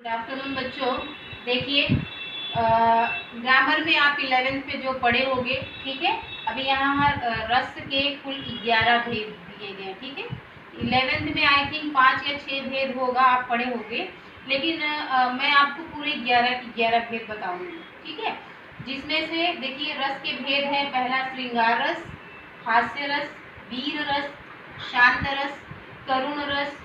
Good afternoon बच्चों। देखिए, grammar में आप 11th पे जो पढ़े होंगे, ठीक है। अभी यहाँ रस के कुल 11 भेद दिए गए हैं, ठीक है। 11th में आई थिंक 5 या 6 भेद होगा, आप पढ़े होंगे, लेकिन मैं आपको पूरे 11 भेद बताऊंगी, ठीक है। जिसमें से देखिए, रस के भेद है। पहला श्रृंगार रस, हास्य रस, वीर रस, शांत रस, करुण रस,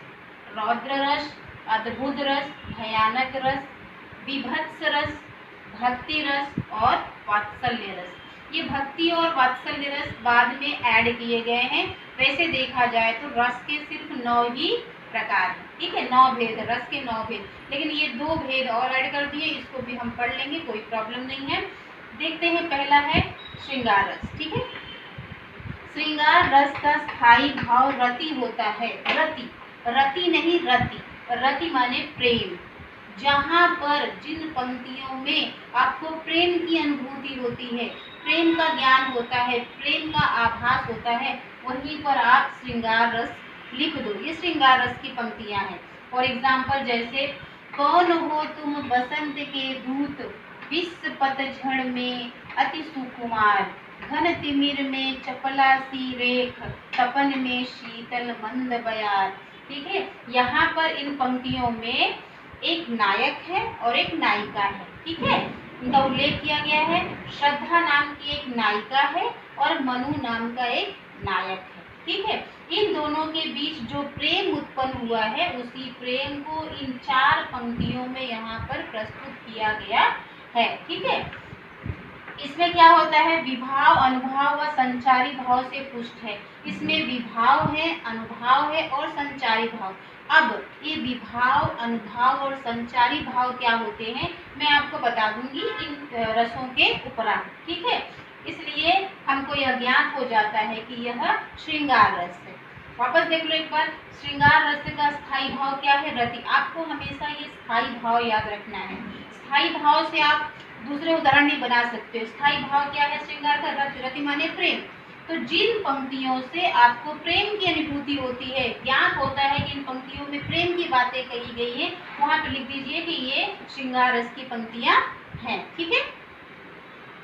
रौद्र रस, अद्भुत रस, भयानक रस, विभत्स रस, भक्ति रस और वात्सल्य रस। ये भक्ति और वात्सल्य रस बाद में ऐड किए गए हैं। वैसे देखा जाए तो रस के सिर्फ 9 ही प्रकार हैं, ठीक है। 9 भेद, रस के 9 भेद, लेकिन ये 2 भेद और ऐड कर दिए, इसको भी हम पढ़ लेंगे, कोई प्रॉब्लम नहीं है। देखते हैं, पहला है श्रृंगार रस, ठीक है। श्रृंगार रस का स्थायी भाव रति होता है। रति, रति नहीं रति, रति माने प्रेम। जहाँ पर जिन पंक्तियों में आपको प्रेम की अनुभूति होती है, प्रेम का ज्ञान होता है, प्रेम का आभास होता है, वहीं पर आप श्रृंगार रस लिख दो। ये श्रृंगार रस की पंक्तियां हैं। फॉर एग्जाम्पल, जैसे कौन हो तुम बसंत के दूत, विश्व पतझड़ में अति सुकुमार, घन तिमिर में चपला सी रेख, तपन में शीतल मंद बयार। ठीक है, यहाँ पर इन पंक्तियों में एक नायक है और एक नायिका है, ठीक है। इनका उल्लेख किया गया है। श्रद्धा नाम की एक नायिका है और मनु नाम का एक नायक है, ठीक है। इन दोनों के बीच जो प्रेम उत्पन्न हुआ है, उसी प्रेम को इन 4 पंक्तियों में यहाँ पर प्रस्तुत किया गया है, ठीक है। इसमें क्या होता है, विभाव, अनुभाव व संचारी भाव से पुष्ट है। इसमें विभाव है, अनुभाव है और संचारी भाव। अब ये विभाव, अनुभाव और संचारी भाव क्या होते हैं, मैं आपको बता दूंगी इन रसों के उपरांत, ठीक है। इसलिए हमको यह ज्ञात हो जाता है कि यह श्रृंगार रस है। वापस देख लो एक बार, श्रृंगार रस का स्थायी भाव क्या है, रति। आपको हमेशा ये स्थायी भाव याद रखना है। स्थायी भाव से आप दूसरे उदाहरण नहीं बना सकते हो। स्थायी भाव क्या है श्रृंगार का, रति माने प्रेम। तो जिन पंक्तियों से आपको प्रेम की अनुभूति होती है, ज्ञान होता है कि इन पंक्तियों में प्रेम की बातें कही गई हैं, वहां पे लिख दीजिए कि ये श्रृंगार रस की पंक्तियां हैं, ठीक है।